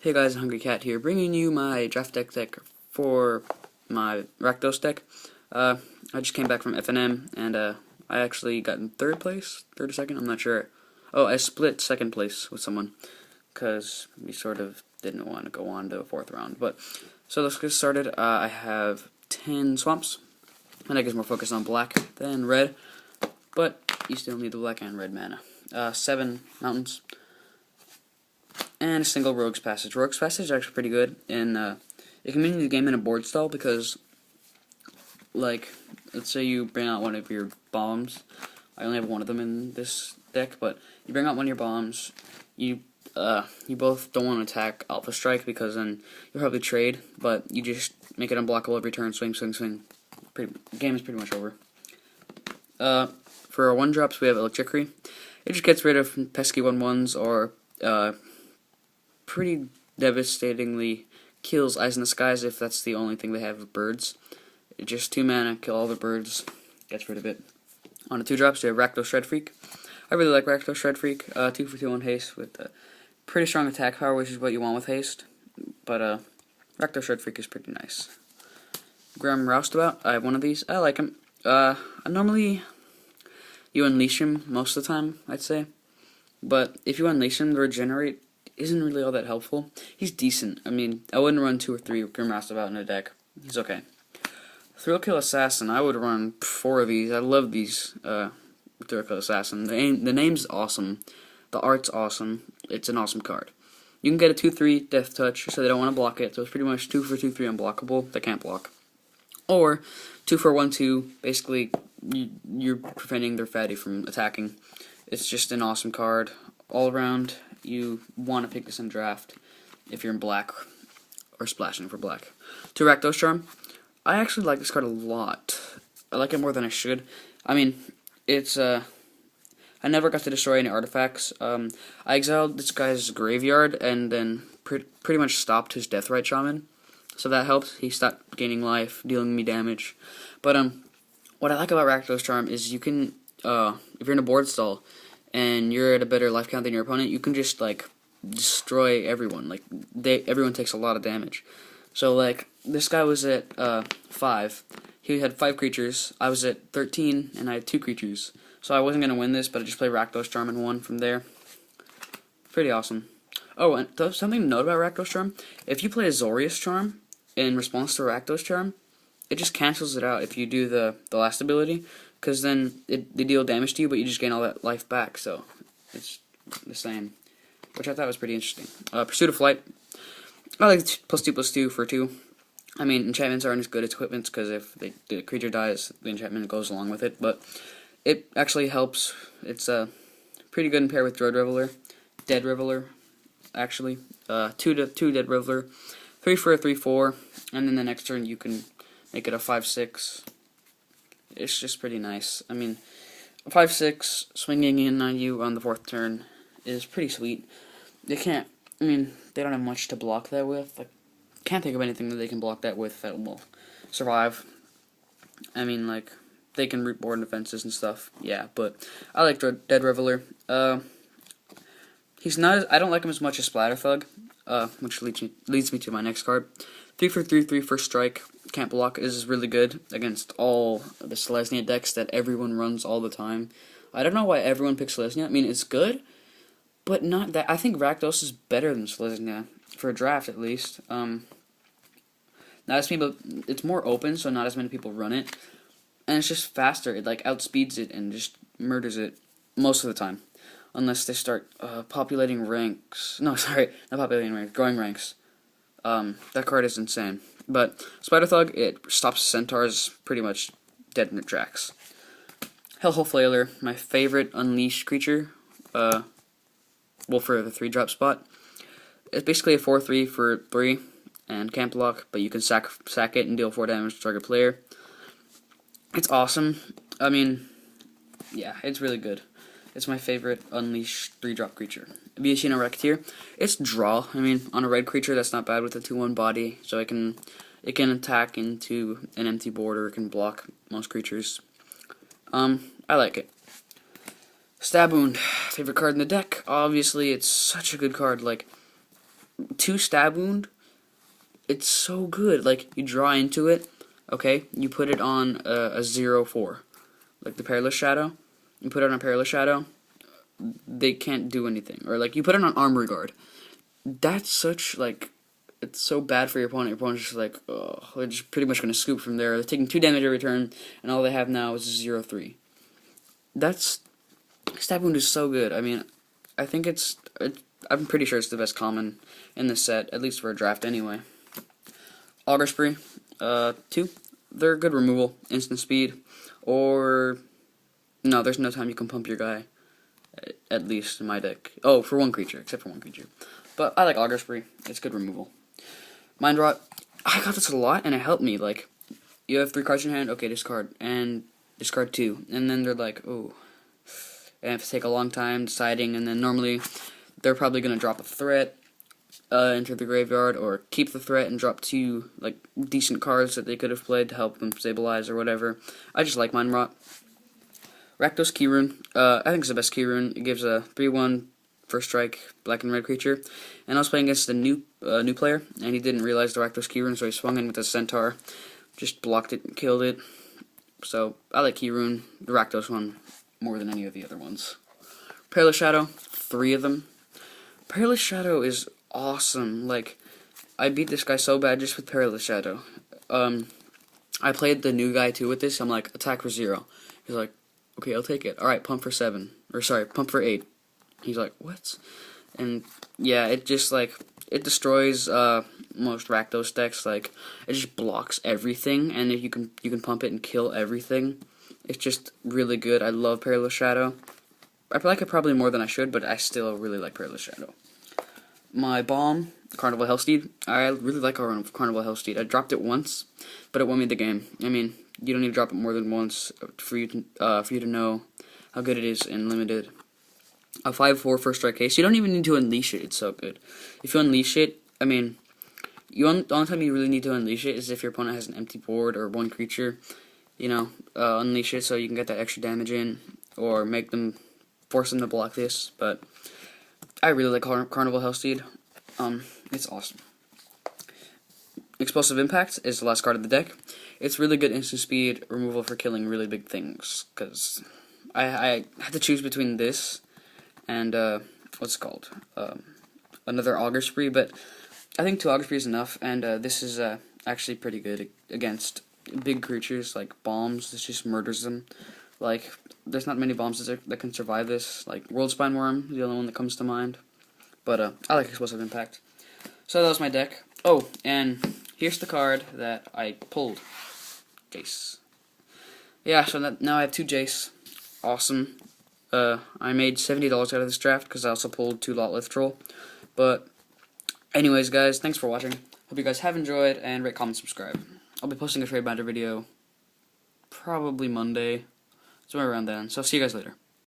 Hey guys, Hungry Cat here, bringing you my draft deck for my Rakdos deck. I just came back from FNM, and I actually got in third or second, I'm not sure. Oh, I split second place with someone, because we sort of didn't want to go on to a fourth round. But so let's get started. I have 10 swamps. My deck is more focused on black than red, but you still need the black and red mana. 7 mountains. And a single Rogue's Passage. Rogue's Passage is actually pretty good, and it can mean the game in a board stall because, like, let's say you bring out one of your bombs. I only have one of them in this deck, but you bring out one of your bombs. You both don't want to attack Alpha Strike because then you'll probably trade, but you just make it unblockable every turn. Swing, swing, swing. The game is pretty much over. For our 1-drops, we have Electricity. It just gets rid of pesky 1/1s or pretty devastatingly kills Eyes in the Skies if that's the only thing they have with birds. It just 2 mana, kill all the birds, gets rid of it. On the 2-drops, we have Rakdos Shred Freak. I really like Rakdos Shred Freak. 2 for 2 on haste with pretty strong attack power, which is what you want with haste. But Rakdos Shred Freak is pretty nice. Grim Roustabout, I have one of these. I like him. Normally, you unleash him most of the time, I'd say. But if you unleash him, the regenerate isn't really all that helpful. He's decent. I mean, I wouldn't run 2 or 3 Grim Roustabout in a deck. He's okay. Thrill Kill Assassin, I would run 4 of these. I love these Thrill Kill Assassin. The name's awesome. The art's awesome. It's an awesome card. You can get a 2/3 Death Touch, so they don't want to block it. So it's pretty much 2 for 2/3 unblockable. They can't block. Or 2 for 1/2. Basically, you're preventing their fatty from attacking. It's just an awesome card all around. You want to pick this in draft if you're in black or splashing for black. 2 Rakdos Charm. I actually like this card a lot. I like it more than I should. I mean, it's I never got to destroy any artifacts. I exiled this guy's graveyard and then pretty much stopped his Deathrite Shaman. So that helped. He stopped gaining life, dealing me damage. But what I like about Rakdos Charm is you can if you're in a board stall and you're at a better life count than your opponent, you can just like destroy everyone. Like everyone takes a lot of damage. So like this guy was at 5. He had 5 creatures. I was at 13 and I had 2 creatures. So I wasn't gonna win this, but I just played Rakdos Charm and won from there. Pretty awesome. Oh, and something to note about Rakdos Charm: if you play Azorius Charm in response to Rakdos Charm, it just cancels it out if you do the last ability. Because then they deal damage to you, but you just gain all that life back, so it's the same. Which I thought was pretty interesting. Pursuit of Flight. I like +2/+2 for 2. I mean, enchantments aren't as good as equipments, because if the creature dies, the enchantment goes along with it, but it actually helps. It's pretty good in pair with Dead Reveler, actually. 2 Dead Reveler, 3 for a 3/4, and then the next turn you can make it a 5/6. It's just pretty nice. I mean, 5/6 swinging in on you on the 4th turn is pretty sweet. They don't have much to block that with. I can't think of anything that they can block that with that will survive. I mean, like, they can root board defenses and stuff. Yeah, but I like Dead Reveler. He's not. I don't like him as much as Splatter Thug, which leads me to my next card. 3 for 3 first strike. Can't block is really good against all the Selesnya decks that everyone runs all the time. I don't know why everyone picks Selesnya. I mean, it's good, but not that. I think Rakdos is better than Selesnya for a draft, at least. Not as many, it's more open, so not as many people run it, and it's just faster. It like outspeeds it and just murders it most of the time, unless they start populating ranks. No, sorry, not populating ranks, growing ranks. That card is insane. But Spider Thug, it stops centaurs pretty much dead in their tracks. Hellhole Flailer, my favorite unleashed creature. Well, for the 3-drop spot. It's basically a 4/3 for 3 and can't block, but you can sack it and deal 4 damage to target player. It's awesome. I mean, yeah, it's really good. It's my favorite unleashed 3-drop creature. Viashino Racketeer. It's draw. I mean, on a red creature, that's not bad with a 2/1 body, so it can attack into an empty board, or it can block most creatures. I like it. Stab Wound, favorite card in the deck. Obviously, it's such a good card. Like, 2 stab wound. It's so good. Like, you draw into it, okay? You put it on a 0/4, like the Perilous Shadow. You put it on a Perilous Shadow, they can't do anything. Or, like, you put it on Armory Guard. That's such, like, it's so bad for your opponent. Your opponent's just like, oh, they're just pretty much going to scoop from there. They're taking 2 damage every turn, and all they have now is 0/3. Stab Wound is so good. I mean, I think I'm pretty sure it's the best common in this set, at least for a draft anyway. Auger Spree, 2. They're good removal, instant speed, or no, there's no time you can pump your guy, at least in my deck. Oh, for 1 creature, except for 1 creature. But I like Auger Spree, it's good removal. Mind Rot, I got this a lot, and it helped me. Like, you have 3 cards in your hand, okay, discard, and discard 2. And then they're like, oh, and I have to take a long time deciding, and then normally they're probably going to drop a threat into the graveyard, or keep the threat and drop 2, like, decent cards that they could have played to help them stabilize or whatever. I just like Mind Rot. Rakdos Key Rune, I think it's the best Key Rune. It gives a 3/1 first strike, black and red creature. And I was playing against a new player, and he didn't realize the Rakdos Key Rune, so he swung in with a Centaur, just blocked it and killed it. So I like Key Rune, the Rakdos one, more than any of the other ones. Perilous Shadow, 3 of them. Perilous Shadow is awesome. Like, I beat this guy so bad just with Perilous Shadow. I played the new guy too with this. I'm like, attack for 0. He's like, okay, I'll take it. Alright, pump for 7. Or sorry, pump for 8. He's like, what? And yeah, it just, like, it destroys most Rakdos decks. Like, it just blocks everything, and if you can pump it and kill everything. It's just really good. I love Perilous Shadow. I like it probably more than I should, but I still really like Perilous Shadow. My bomb, Carnival Hellsteed. I really like Carnival Hellsteed. I dropped it once, but it won me the game. I mean, you don't need to drop it more than once for you to know how good it is in limited. A 5/4 first strike case. You don't even need to unleash it. It's so good. If you unleash it, I mean, the only time you really need to unleash it is if your opponent has an empty board or 1 creature. You know, unleash it so you can get that extra damage in, or force them to block this. But I really like Carnival Hellsteed. It's awesome. Explosive Impact is the last card of the deck. It's really good instant speed removal for killing really big things. Because I had to choose between this and what's it called? Another Auger Spree, but I think 2 Auger Spree is enough. And this is actually pretty good against big creatures like bombs. This just murders them. Like, there's not many bombs that can survive this. Like, Worldspine Worm is the only one that comes to mind. But I like Explosive Impact. So that was my deck. Oh, and here's the card that I pulled. Jace. Yeah, so now I have 2 Jace. Awesome. I made $70 out of this draft because I also pulled 2 lotleth Troll. But anyways, guys, thanks for watching. Hope you guys have enjoyed, and rate, comment, subscribe. I'll be posting a trade binder video probably Monday, somewhere around then. So see you guys later.